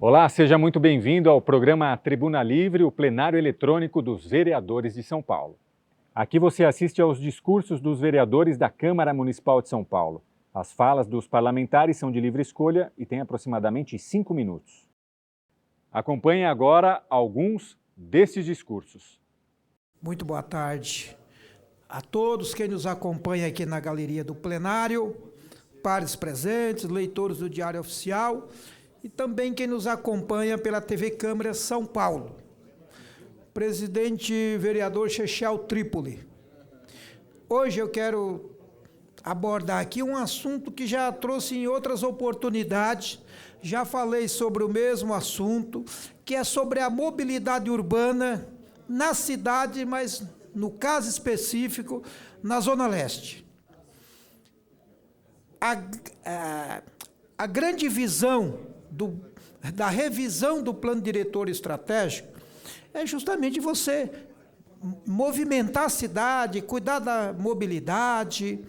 Olá, seja muito bem-vindo ao programa Tribuna Livre, o plenário eletrônico dos vereadores de São Paulo. Aqui você assiste aos discursos dos vereadores da Câmara Municipal de São Paulo. As falas dos parlamentares são de livre escolha e têm aproximadamente 5 minutos. Acompanhe agora alguns desses discursos. Muito boa tarde a todos que nos acompanham aqui na galeria do plenário, pares presentes, leitores do Diário Oficial e também quem nos acompanha pela TV Câmara São Paulo. Presidente vereador Chechel Trípoli. Hoje eu quero abordar aqui um assunto que já trouxe em outras oportunidades, já falei sobre o mesmo assunto, que é sobre a mobilidade urbana na cidade, mas no caso específico, na Zona Leste. A grande visão da revisão do plano diretor estratégico é justamente você movimentar a cidade, cuidar da mobilidade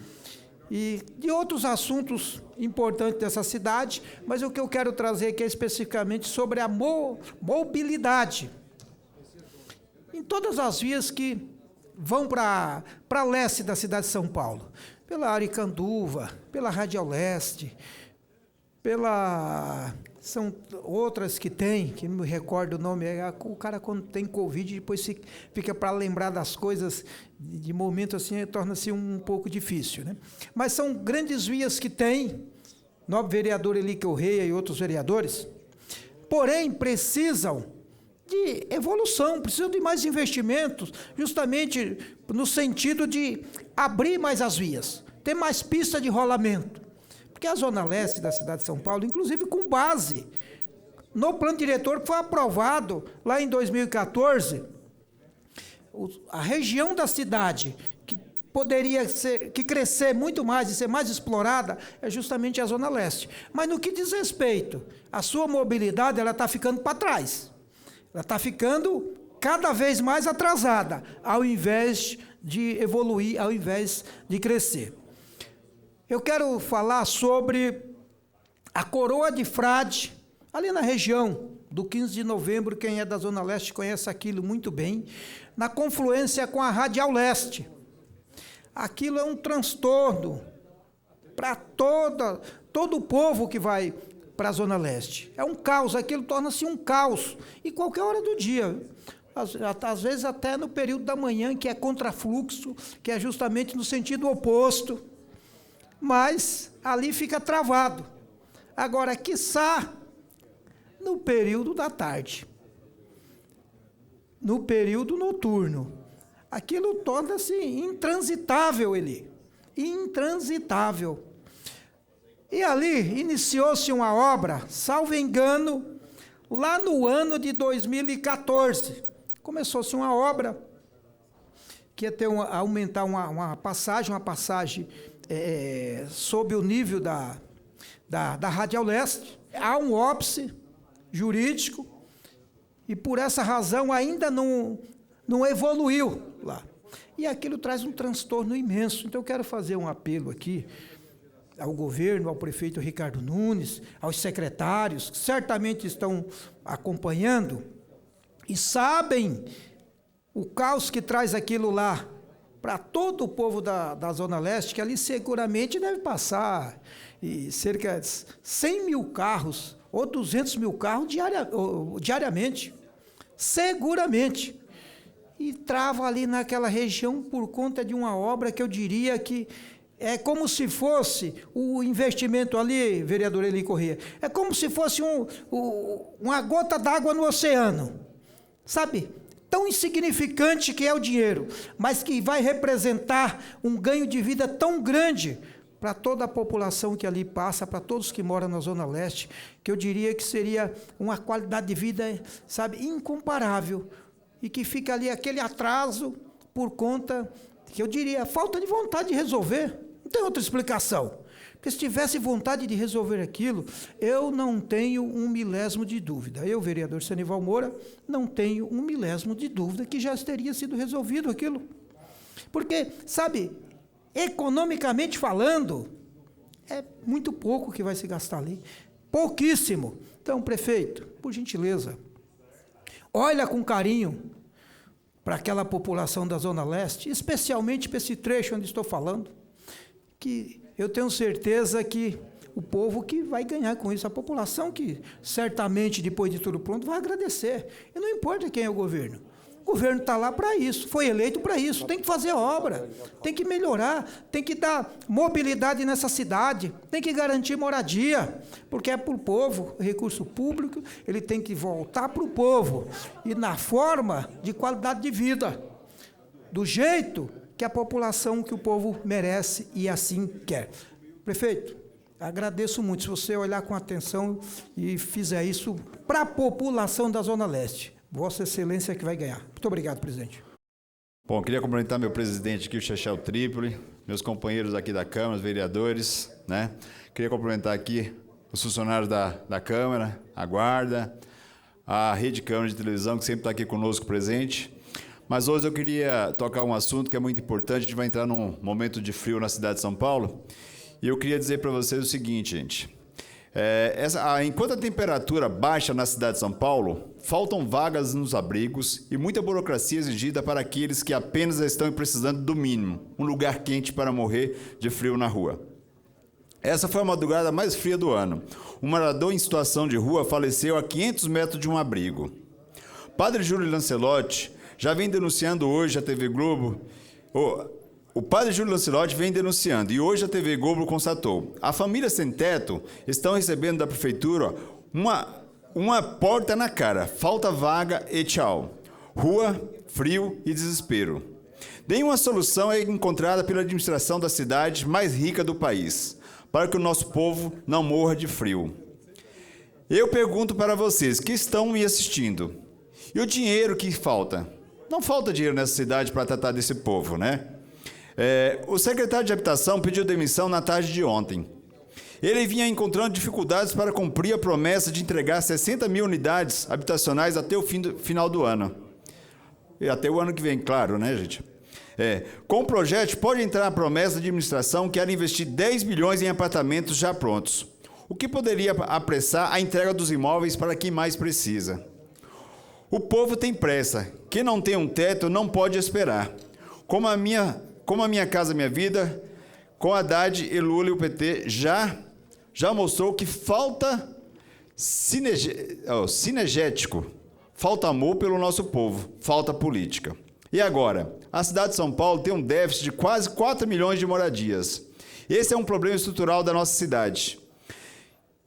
e de outros assuntos importantes dessa cidade, mas o que eu quero trazer aqui é especificamente sobre a mobilidade. Em todas as vias que vão para leste da cidade de São Paulo, pela Aricanduva, pela Radial Leste, são outras que tem, que não me recordo o nome, o cara quando tem Covid, depois fica para lembrar das coisas, de momento assim, torna-se um pouco difícil, né? Mas são grandes vias que tem, novo vereador Eli Correia e outros vereadores, porém precisam de evolução, precisam de mais investimentos, justamente no sentido de abrir mais as vias, ter mais pista de rolamento. Porque a Zona Leste da cidade de São Paulo, inclusive com base no plano diretor que foi aprovado lá em 2014, a região da cidade que poderia crescer muito mais e ser mais explorada é justamente a Zona Leste. Mas no que diz respeito à sua mobilidade, ela está ficando para trás. Ela está ficando cada vez mais atrasada, ao invés de evoluir, ao invés de crescer. Eu quero falar sobre a Coroa de Frade, ali na região do 15 de novembro, quem é da Zona Leste conhece aquilo muito bem, na confluência com a Radial Leste. Aquilo é um transtorno para todo o povo que vai para a Zona Leste. É um caos, aquilo torna-se um caos, em qualquer hora do dia. Às vezes até no período da manhã, que é contrafluxo, que é justamente no sentido oposto. Mas ali fica travado. Agora, quiçá, no período da tarde, no período noturno, aquilo torna-se intransitável, intransitável. E ali iniciou-se uma obra, salvo engano, lá no ano de 2014. Começou-se uma obra que ia aumentar uma passagem sob o nível da Radial Leste. Há um óbice jurídico e por essa razão ainda não evoluiu lá. E aquilo traz um transtorno imenso. Então eu quero fazer um apelo aqui ao governo, ao prefeito Ricardo Nunes, aos secretários, que certamente estão acompanhando e sabem o caos que traz aquilo lá para todo o povo da Zona Leste, que ali seguramente deve passar cerca de 100 mil carros ou 200 mil carros diariamente, seguramente. E trava ali naquela região por conta de uma obra que eu diria que é como se fosse o investimento ali, vereador Eli Correia, é como se fosse uma gota d'água no oceano, sabe? Tão insignificante que é o dinheiro, mas que vai representar um ganho de vida tão grande para toda a população que ali passa, para todos que moram na Zona Leste, que eu diria que seria uma qualidade de vida, sabe, incomparável, e que fica ali aquele atraso por conta, que eu diria, falta de vontade de resolver. Não tem outra explicação. Porque se tivesse vontade de resolver aquilo, eu não tenho um milésimo de dúvida. Eu, vereador Senival Moura, não tenho um milésimo de dúvida que já teria sido resolvido aquilo. Porque, sabe, economicamente falando, é muito pouco que vai se gastar ali. pouquíssimo. Então, prefeito, por gentileza, olha com carinho para aquela população da Zona Leste, especialmente para esse trecho onde estou falando, que eu tenho certeza que o povo que vai ganhar com isso, a população que certamente, depois de tudo pronto, vai agradecer. E não importa quem é o governo. O governo está lá para isso, foi eleito para isso, tem que fazer obra, tem que melhorar, tem que dar mobilidade nessa cidade, tem que garantir moradia, porque é para o povo, o recurso público, ele tem que voltar para o povo, e na forma de qualidade de vida, do jeito que a população, que o povo merece e assim quer. Prefeito, agradeço muito se você olhar com atenção e fizer isso para a população da Zona Leste. Vossa Excelência que vai ganhar. Muito obrigado, presidente. Bom, queria cumprimentar meu presidente aqui, o Chechel Trípoli, meus companheiros aqui da Câmara, os vereadores, né? Queria cumprimentar aqui os funcionários da Câmara, a Guarda, a Rede Câmara de Televisão, que sempre está aqui conosco presente. Mas hoje eu queria tocar um assunto que é muito importante. A gente vai entrar num momento de frio na cidade de São Paulo. E eu queria dizer para vocês o seguinte, gente. Enquanto a temperatura baixa na cidade de São Paulo, faltam vagas nos abrigos e muita burocracia exigida para aqueles que apenas estão precisando do mínimo, um lugar quente para morrer de frio na rua. Essa foi a madrugada mais fria do ano. Um morador em situação de rua faleceu a 500 metros de um abrigo. Padre Júlio Lancelotti já vem denunciando hoje a TV Globo... O padre Júlio Lancelotti vem denunciando e hoje a TV Globo constatou. A família sem teto estão recebendo da prefeitura uma porta na cara. Falta vaga e tchau. Rua, frio e desespero. Nenhuma solução é encontrada pela administração da cidade mais rica do país, para que o nosso povo não morra de frio. Eu pergunto para vocês que estão me assistindo, e o dinheiro que falta? Não falta dinheiro nessa cidade para tratar desse povo, né? O secretário de Habitação pediu demissão na tarde de ontem. Ele vinha encontrando dificuldades para cumprir a promessa de entregar 60 mil unidades habitacionais até o final do ano. E até o ano que vem, claro, né, gente? Com o projeto, pode entrar a promessa da administração que era investir 10 bilhões em apartamentos já prontos, o que poderia apressar a entrega dos imóveis para quem mais precisa. O povo tem pressa. Quem não tem um teto não pode esperar. Como a Minha Casa Minha Vida, com Haddad e Lula e o PT, já mostrou que falta cinegético, falta amor pelo nosso povo, falta política. E agora? A cidade de São Paulo tem um déficit de quase 4 milhões de moradias. Esse é um problema estrutural da nossa cidade.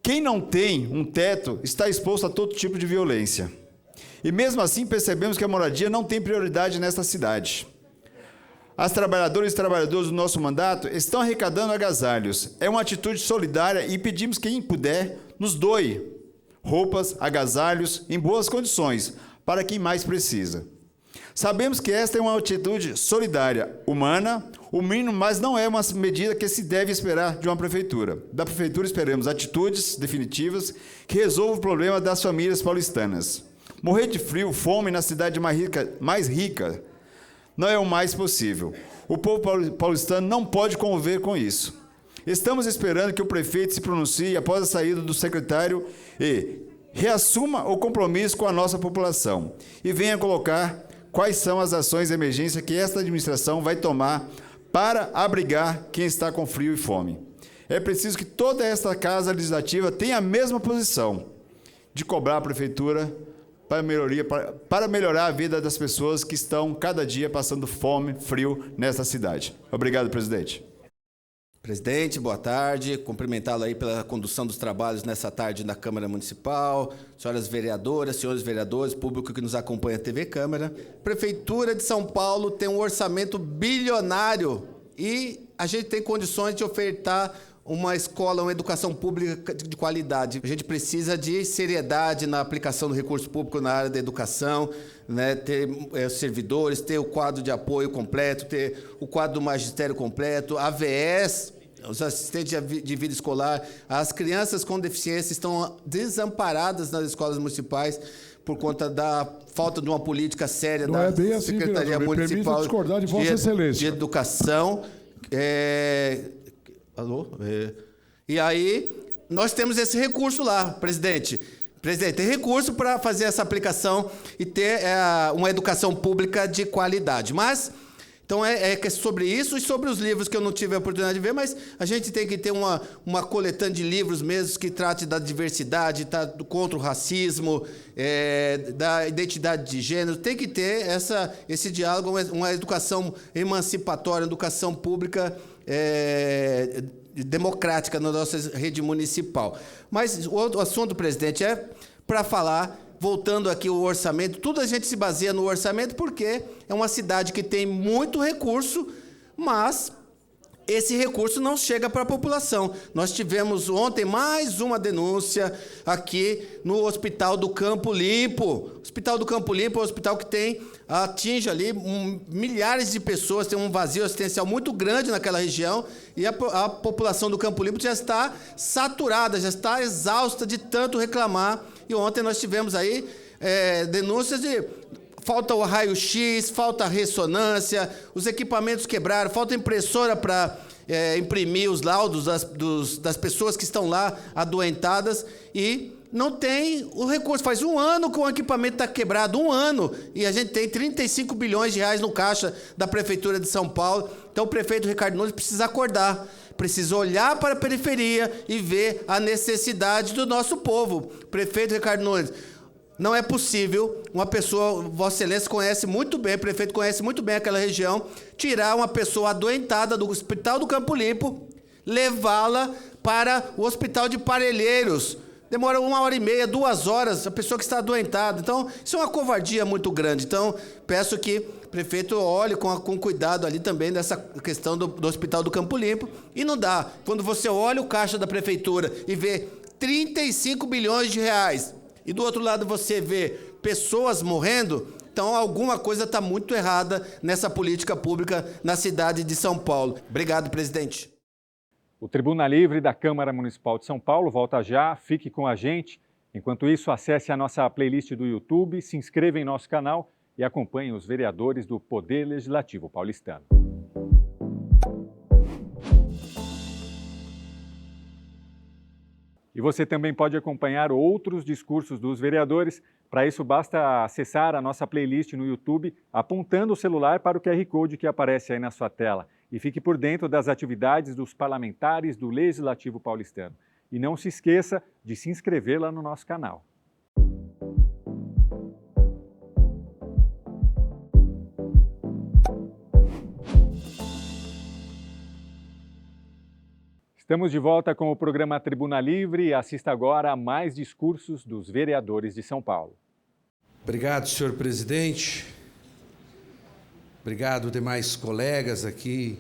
Quem não tem um teto está exposto a todo tipo de violência. E mesmo assim percebemos que a moradia não tem prioridade nesta cidade. As trabalhadoras e trabalhadores do nosso mandato estão arrecadando agasalhos. É uma atitude solidária e pedimos que quem puder nos doe roupas, agasalhos em boas condições para quem mais precisa. Sabemos que esta é uma atitude solidária, humana, o mínimo, mas não é uma medida que se deve esperar de uma prefeitura. Da prefeitura esperamos atitudes definitivas que resolvam o problema das famílias paulistanas. Morrer de frio, fome na cidade mais rica não é o mais possível. O povo paulistano não pode conviver com isso. Estamos esperando que o prefeito se pronuncie após a saída do secretário e reassuma o compromisso com a nossa população e venha colocar quais são as ações de emergência que esta administração vai tomar para abrigar quem está com frio e fome. É preciso que toda esta casa legislativa tenha a mesma posição de cobrar a prefeitura para melhorar a vida das pessoas que estão cada dia passando fome, frio nessa cidade. Obrigado, presidente. Presidente, boa tarde. Cumprimentá-lo aí pela condução dos trabalhos nessa tarde na Câmara Municipal, senhoras vereadoras, senhores vereadores, público que nos acompanha na TV Câmara. Prefeitura de São Paulo tem um orçamento bilionário e a gente tem condições de ofertar uma escola, uma educação pública de qualidade. A gente precisa de seriedade na aplicação do recurso público na área da educação, né? Ter servidores, ter o quadro de apoio completo, ter o quadro do magistério completo, AVS, os assistentes de vida escolar. As crianças com deficiência estão desamparadas nas escolas municipais por conta da falta de uma política séria da Secretaria Municipal discordar de Vossa Excelência. De Educação. Alô? E aí, nós temos esse recurso lá, presidente. Presidente, tem recurso para fazer essa aplicação e ter uma educação pública de qualidade. Mas, então, é sobre isso e sobre os livros que eu não tive a oportunidade de ver, mas a gente tem que ter uma coletânea de livros mesmo que trate da diversidade, contra o racismo, da identidade de gênero. Tem que ter esse diálogo, uma educação emancipatória, educação pública democrática na nossa rede municipal. Mas o assunto, presidente, é para falar, voltando aqui o orçamento, tudo a gente se baseia no orçamento porque é uma cidade que tem muito recurso, mas esse recurso não chega para a população. Nós tivemos ontem mais uma denúncia aqui no Hospital do Campo Limpo. O Hospital do Campo Limpo é um hospital que atinge ali milhares de pessoas, tem um vazio assistencial muito grande naquela região e a população do Campo Limpo já está saturada, já está exausta de tanto reclamar. E ontem nós tivemos aí denúncias de falta o raio-x, falta a ressonância, os equipamentos quebraram, falta impressora para imprimir os laudos das pessoas que estão lá adoentadas e não tem o recurso. Faz um ano que o equipamento está quebrado, um ano, e a gente tem 35 bilhões de reais no caixa da Prefeitura de São Paulo. Então o prefeito Ricardo Nunes precisa acordar, precisa olhar para a periferia e ver a necessidade do nosso povo. Prefeito Ricardo Nunes, não é possível uma pessoa, Vossa Excelência conhece muito bem, o prefeito conhece muito bem aquela região, tirar uma pessoa adoentada do Hospital do Campo Limpo, levá-la para o Hospital de Parelheiros. Demora 1h30, 2 horas, a pessoa que está adoentada. Então, isso é uma covardia muito grande. Então, peço que o prefeito olhe com cuidado ali também dessa questão do Hospital do Campo Limpo. E não dá. Quando você olha o caixa da prefeitura e vê 35 bilhões de reais, e do outro lado você vê pessoas morrendo, então alguma coisa está muito errada nessa política pública na cidade de São Paulo. Obrigado, presidente. O Tribuna Livre da Câmara Municipal de São Paulo volta já, fique com a gente. Enquanto isso, acesse a nossa playlist do YouTube, se inscreva em nosso canal e acompanhe os vereadores do Poder Legislativo paulistano. E você também pode acompanhar outros discursos dos vereadores. Para isso, basta acessar a nossa playlist no YouTube, apontando o celular para o QR Code que aparece aí na sua tela. E fique por dentro das atividades dos parlamentares do Legislativo paulistano. E não se esqueça de se inscrever lá no nosso canal. Estamos de volta com o programa Tribuna Livre e assista agora a mais discursos dos vereadores de São Paulo. Obrigado, senhor presidente. Obrigado, demais colegas aqui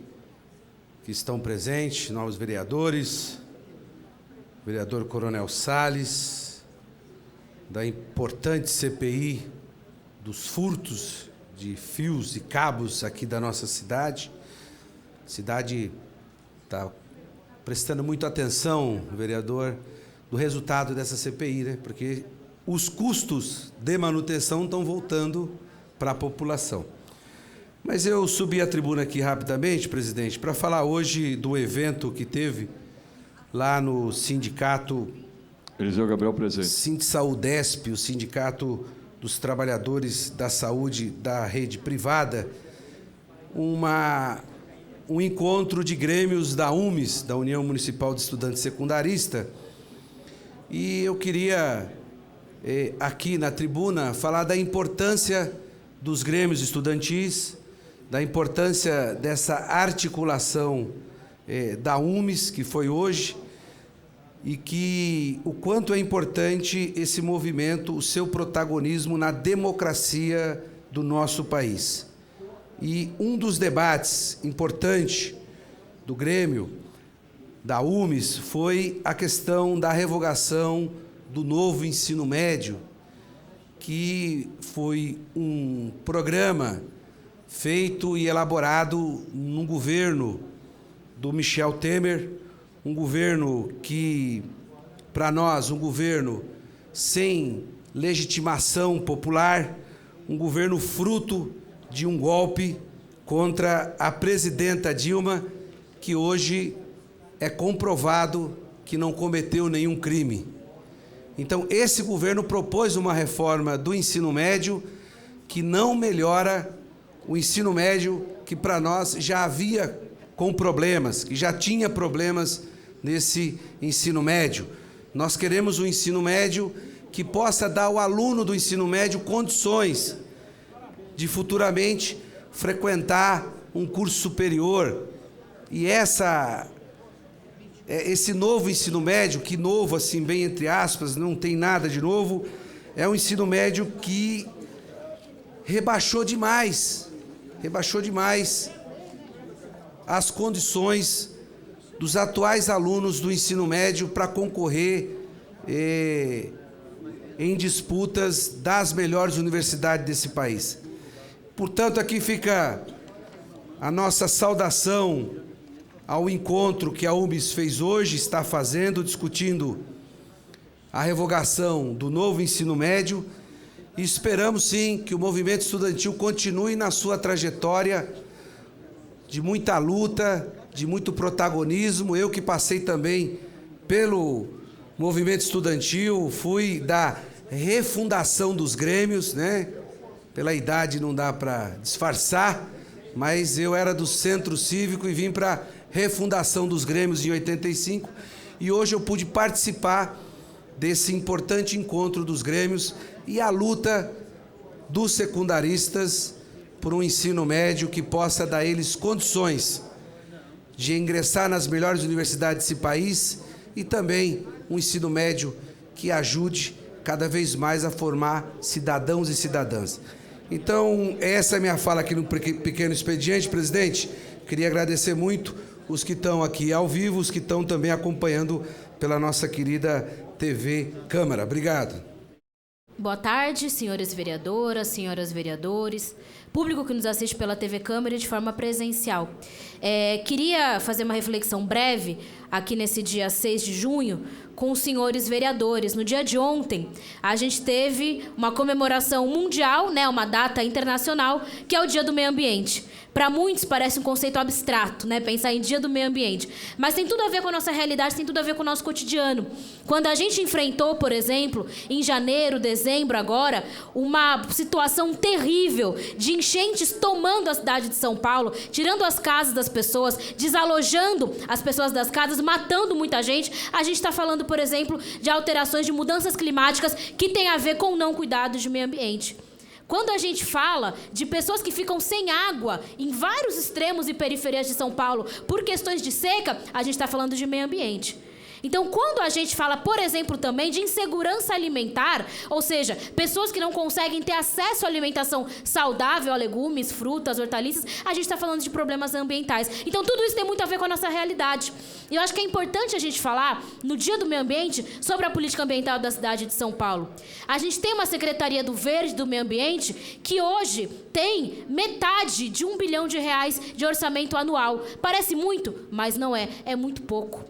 que estão presentes, novos vereadores, vereador Coronel Salles, da importante CPI dos furtos de fios e cabos aqui da nossa cidade. A cidade está prestando muita atenção, vereador, do resultado dessa CPI, né? Porque os custos de manutenção estão voltando para a população. Mas eu subi a tribuna aqui rapidamente, presidente, para falar hoje do evento que teve lá no sindicato Eliseu Gabriel presente. Sindsaudesp, o Sindicato dos Trabalhadores da Saúde da Rede Privada, um encontro de grêmios da UMES, da União Municipal de Estudantes Secundarista, e eu queria, aqui na tribuna, falar da importância dos grêmios estudantis, da importância dessa articulação da UMES, que foi hoje, e que o quanto é importante esse movimento, o seu protagonismo na democracia do nosso país. E um dos debates importantes do Grêmio, da UMES, foi a questão da revogação do novo ensino médio, que foi um programa feito e elaborado num governo do Michel Temer, um governo que, para nós, um governo sem legitimação popular, um governo fruto de um golpe contra a presidenta Dilma, que hoje é comprovado que não cometeu nenhum crime. Então, esse governo propôs uma reforma do ensino médio que não melhora o ensino médio, que para nós já havia com problemas, que já tinha problemas nesse ensino médio. Nós queremos um ensino médio que possa dar ao aluno do ensino médio condições de futuramente frequentar um curso superior. E esse novo ensino médio, que novo assim, bem entre aspas, não tem nada de novo, é um ensino médio que rebaixou demais as condições dos atuais alunos do ensino médio para concorrer em disputas das melhores universidades desse país. Portanto, aqui fica a nossa saudação ao encontro que a UMES fez hoje, está fazendo, discutindo a revogação do novo ensino médio, e esperamos sim que o movimento estudantil continue na sua trajetória de muita luta, de muito protagonismo. Eu que passei também pelo movimento estudantil, fui da refundação dos grêmios, né? Pela idade não dá para disfarçar, mas eu era do Centro Cívico e vim para a refundação dos grêmios em 85, e hoje eu pude participar desse importante encontro dos grêmios e a luta dos secundaristas por um ensino médio que possa dar a eles condições de ingressar nas melhores universidades desse país, e também um ensino médio que ajude cada vez mais a formar cidadãos e cidadãs. Então, essa é a minha fala aqui no Pequeno Expediente, presidente. Queria agradecer muito os que estão aqui ao vivo, os que estão também acompanhando pela nossa querida TV Câmara. Obrigado. Boa tarde, senhores vereadoras, senhoras vereadores, público que nos assiste pela TV Câmara e de forma presencial. Queria fazer uma reflexão breve aqui nesse dia 6 de junho com os senhores vereadores. No dia de ontem, a gente teve uma comemoração mundial, né, uma data internacional, que é o Dia do Meio Ambiente. Para muitos parece um conceito abstrato, né, pensar em Dia do Meio Ambiente, mas tem tudo a ver com a nossa realidade, tem tudo a ver com o nosso cotidiano. Quando a gente enfrentou, por exemplo, em janeiro, dezembro agora, uma situação terrível de enchentes tomando a cidade de São Paulo, tirando as casas das pessoas, desalojando as pessoas das casas, matando muita gente, a gente está falando, por exemplo, de alterações, de mudanças climáticas que tem a ver com o não cuidado de meio ambiente. Quando a gente fala de pessoas que ficam sem água em vários extremos e periferias de São Paulo por questões de seca, a gente está falando de meio ambiente. Então, quando a gente fala, por exemplo, também de insegurança alimentar, ou seja, pessoas que não conseguem ter acesso à alimentação saudável, a legumes, frutas, hortaliças, a gente está falando de problemas ambientais. Então, tudo isso tem muito a ver com a nossa realidade. E eu acho que é importante a gente falar, no Dia do Meio Ambiente, sobre a política ambiental da cidade de São Paulo. A gente tem uma Secretaria do Verde, do Meio Ambiente, que hoje tem metade de R$1 bilhão de orçamento anual. Parece muito, mas não é. É muito pouco.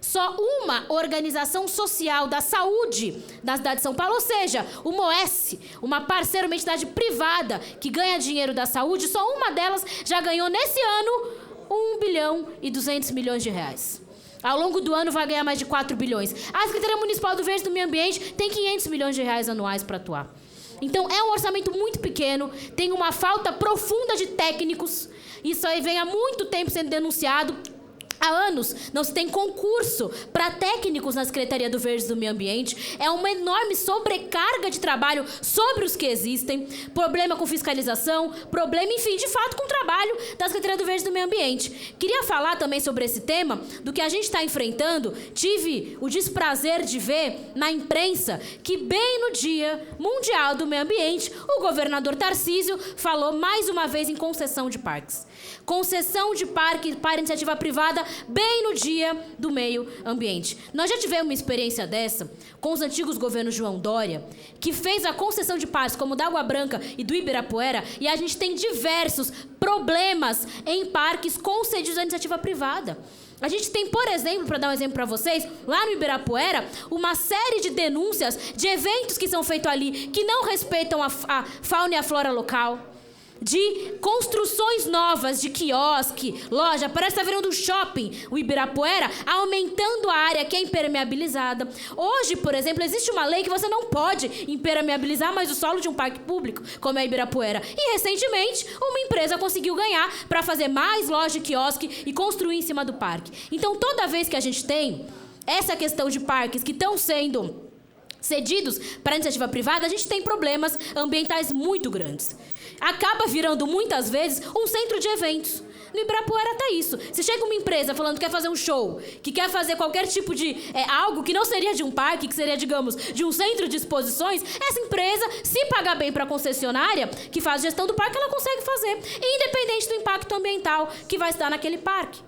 Só uma organização social da saúde da cidade de São Paulo, ou seja, o MOES, uma parceira, uma entidade privada que ganha dinheiro da saúde, só uma delas já ganhou nesse ano R$1 bilhão e 200 milhões de reais. Ao longo do ano vai ganhar mais de 4 bilhões. A Secretaria Municipal do Verde e do Meio Ambiente tem 500 milhões de reais anuais para atuar. Então, é um orçamento muito pequeno, tem uma falta profunda de técnicos. Isso aí vem há muito tempo sendo denunciado. Há anos não se tem concurso para técnicos na Secretaria do Verde e do Meio Ambiente. É uma enorme sobrecarga de trabalho sobre os que existem. Problema com fiscalização, problema, enfim, de fato, com o trabalho da Secretaria do Verde e do Meio Ambiente. Queria falar também sobre esse tema, do que a gente está enfrentando. Tive o desprazer de ver na imprensa que bem no Dia Mundial do Meio Ambiente, o governador Tarcísio falou mais uma vez em concessão de parques. Concessão de parque para iniciativa privada bem no Dia do Meio Ambiente. Nós já tivemos uma experiência dessa com os antigos governos João Dória, que fez a concessão de parques como o da Água Branca e do Ibirapuera, e a gente tem diversos problemas em parques concedidos à iniciativa privada. A gente tem, por exemplo, para dar um exemplo para vocês, lá no Ibirapuera, uma série de denúncias de eventos que são feitos ali que não respeitam a fauna e a flora local, de construções novas de quiosque, loja, parece estar virando um shopping, o Ibirapuera, aumentando a área que é impermeabilizada. Hoje, por exemplo, existe uma lei que você não pode impermeabilizar mais o solo de um parque público, como é o Ibirapuera. E, recentemente, uma empresa conseguiu ganhar para fazer mais loja de quiosque e construir em cima do parque. Então, toda vez que a gente tem essa questão de parques que estão sendo cedidos para a iniciativa privada, a gente tem problemas ambientais muito grandes. Acaba virando, muitas vezes, um centro de eventos. No Ibirapuera tá isso. Se chega uma empresa falando que quer fazer um show, que quer fazer qualquer tipo de algo que não seria de um parque, que seria, digamos, de um centro de exposições, essa empresa, se pagar bem para a concessionária que faz gestão do parque, ela consegue fazer, independente do impacto ambiental que vai estar naquele parque.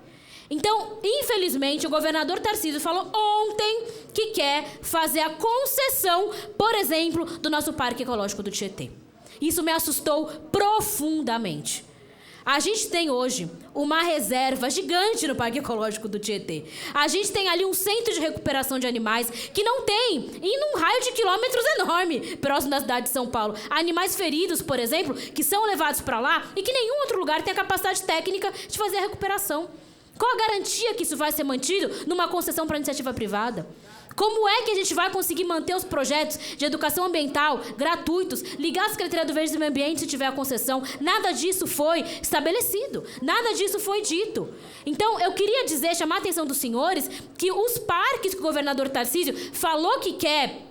Então, infelizmente, o governador Tarcísio falou ontem que quer fazer a concessão, por exemplo, do nosso Parque Ecológico do Tietê. Isso me assustou profundamente. A gente tem hoje uma reserva gigante no Parque Ecológico do Tietê. A gente tem ali um centro de recuperação de animais que não tem, e num raio de quilômetros enorme, próximo da cidade de São Paulo. Animais feridos, por exemplo, que são levados para lá e que nenhum outro lugar tem a capacidade técnica de fazer a recuperação. Qual a garantia que isso vai ser mantido numa concessão para iniciativa privada? Como é que a gente vai conseguir manter os projetos de educação ambiental gratuitos, ligar a Secretaria do Verde e do Meio Ambiente se tiver a concessão? Nada disso foi estabelecido, nada disso foi dito. Então, eu queria dizer, chamar a atenção dos senhores, que os parques que o governador Tarcísio falou que quer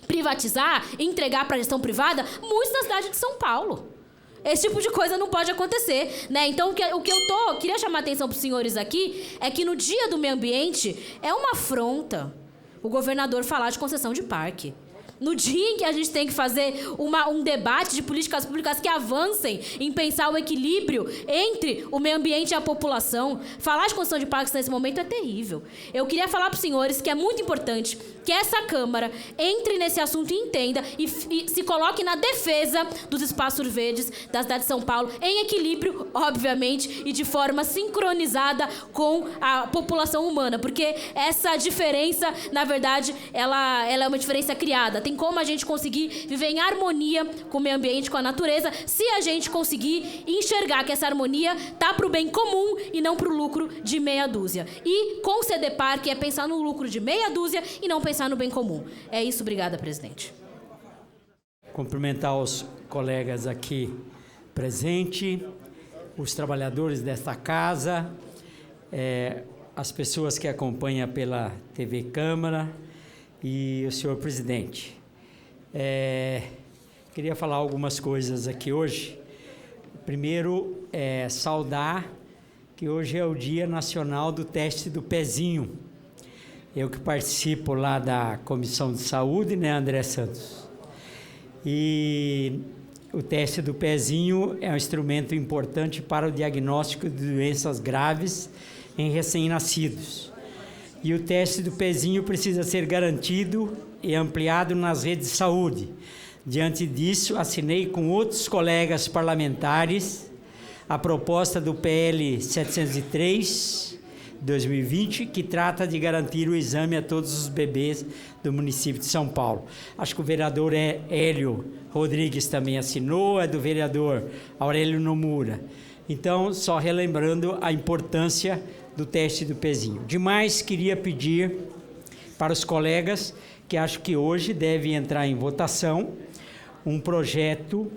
privatizar, entregar para a gestão privada, muitos na cidade de São Paulo. Esse tipo de coisa não pode acontecer, né? Então, o que eu queria chamar a atenção para os senhores aqui é que no Dia do Meio Ambiente é uma afronta o governador falar de concessão de parque. No dia em que a gente tem que fazer um debate de políticas públicas que avancem em pensar o equilíbrio entre o meio ambiente e a população, falar de concessão de parques nesse momento é terrível. Eu queria falar para os senhores que é muito importante que essa Câmara entre nesse assunto e entenda e se coloque na defesa dos espaços verdes da cidade de São Paulo, em equilíbrio, obviamente, e de forma sincronizada com a população humana, porque essa diferença, na verdade, ela é uma diferença criada. Tem como a gente conseguir viver em harmonia com o meio ambiente, com a natureza, se a gente conseguir enxergar que essa harmonia tá para o bem comum e não para o lucro de meia dúzia. E conceder parque é pensar no lucro de meia dúzia e não pensar no bem comum. É isso, obrigada, presidente. Cumprimentar os colegas aqui presentes, os trabalhadores desta casa, as pessoas que acompanham pela TV Câmara e o senhor presidente. Queria falar algumas coisas aqui hoje. Primeiro, saudar que hoje é o Dia Nacional do Teste do Pezinho. Eu que participo lá da Comissão de Saúde, né, André Santos? E o teste do pezinho é um instrumento importante para o diagnóstico de doenças graves em recém-nascidos. E o teste do pezinho precisa ser garantido e ampliado nas redes de saúde. Diante disso, assinei com outros colegas parlamentares a proposta do PL 703, 2020, que trata de garantir o exame a todos os bebês do município de São Paulo. Acho que o vereador Hélio Rodrigues também assinou, é do vereador Aurélio Nomura. Então, só relembrando a importância do teste do pezinho. Demais, queria pedir para os colegas que acho que hoje deve entrar em votação um projeto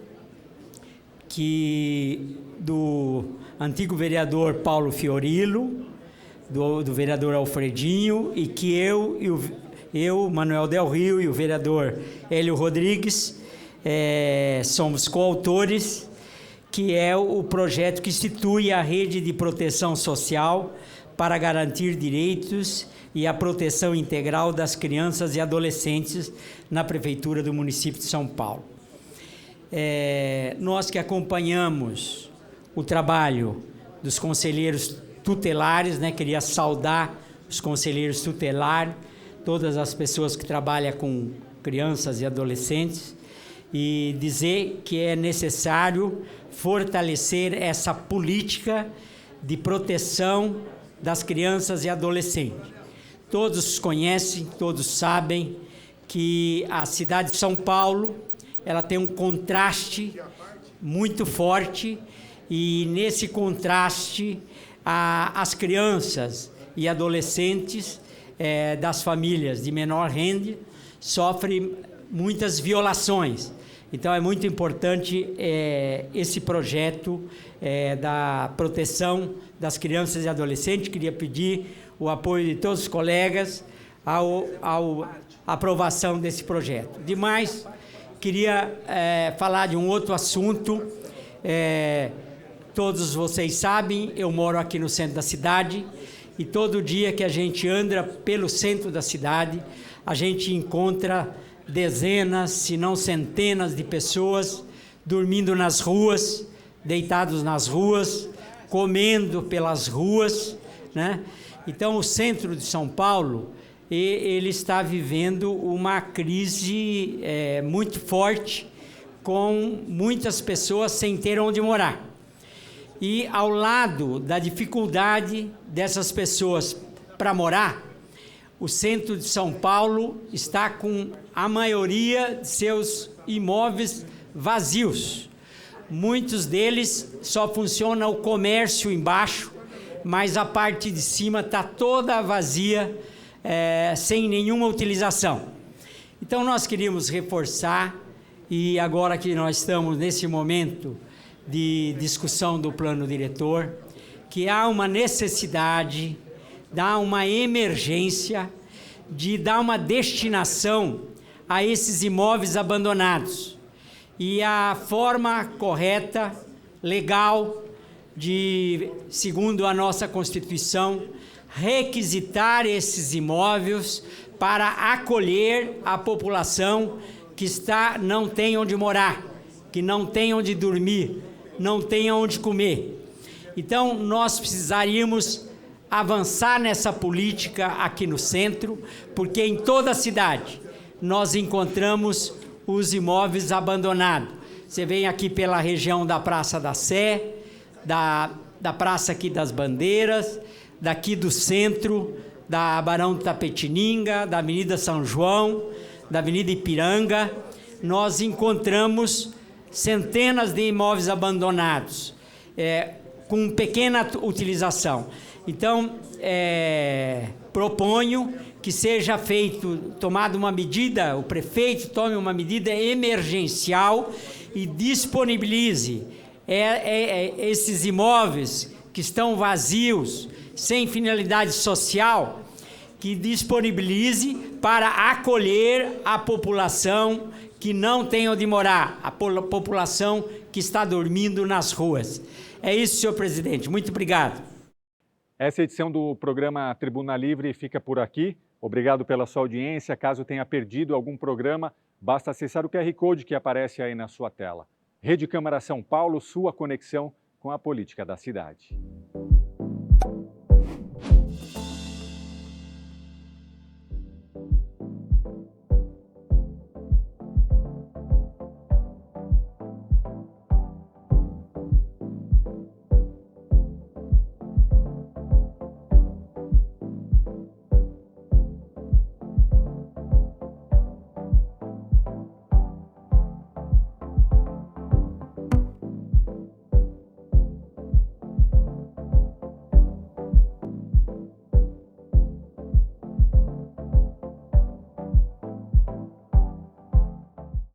do antigo vereador Paulo Fiorilo, do vereador Alfredinho, e que eu, Manuel Del Rio, e o vereador Hélio Rodrigues somos coautores, que é o projeto que institui a rede de proteção social para garantir direitos e a proteção integral das crianças e adolescentes na Prefeitura do município de São Paulo. Nós que acompanhamos o trabalho dos conselheiros tutelares, né? Queria saudar os conselheiros tutelares, todas as pessoas que trabalham com crianças e adolescentes, e dizer que é necessário fortalecer essa política de proteção das crianças e adolescentes. Todos conhecem, todos sabem que a cidade de São Paulo ela tem um contraste muito forte e nesse contraste as crianças e adolescentes das famílias de menor renda sofrem muitas violações. Então é muito importante esse projeto da proteção das crianças e adolescentes. Queria pedir o apoio de todos os colegas à aprovação desse projeto. Demais, queria falar de um outro assunto. Todos vocês sabem, eu moro aqui no centro da cidade e todo dia que a gente anda pelo centro da cidade, a gente encontra dezenas, se não centenas de pessoas dormindo nas ruas, deitados nas ruas, comendo pelas ruas, né? Então, o centro de São Paulo, ele está vivendo uma crise muito forte, com muitas pessoas sem ter onde morar. E, ao lado da dificuldade dessas pessoas para morar, o centro de São Paulo está com a maioria de seus imóveis vazios. Muitos deles só funciona o comércio embaixo, mas a parte de cima está toda vazia, sem nenhuma utilização. Então, nós queríamos reforçar, e agora que nós estamos nesse momento de discussão do plano diretor, que há uma necessidade, há uma emergência de dar uma destinação a esses imóveis abandonados. E a forma correta, legal, de, segundo a nossa Constituição, requisitar esses imóveis para acolher a população que não tem onde morar, que não tem onde dormir, não tem onde comer. Então, nós precisaríamos avançar nessa política aqui no centro, porque em toda a cidade nós encontramos os imóveis abandonados. Você vem aqui pela região da Praça da Sé, da Praça aqui das Bandeiras, daqui do centro, da Barão de Tapetininga, da Avenida São João, da Avenida Ipiranga, nós encontramos centenas de imóveis abandonados, com pequena utilização. Então, proponho que seja tomada uma medida, o prefeito tome uma medida emergencial e disponibilize esses imóveis que estão vazios, sem finalidade social, que disponibilize para acolher a população que não tem onde morar, a população que está dormindo nas ruas. É isso, senhor presidente. Muito obrigado. Essa edição do programa Tribuna Livre fica por aqui. Obrigado pela sua audiência. Caso tenha perdido algum programa, basta acessar o QR Code que aparece aí na sua tela. Rede Câmara São Paulo, sua conexão com a política da cidade.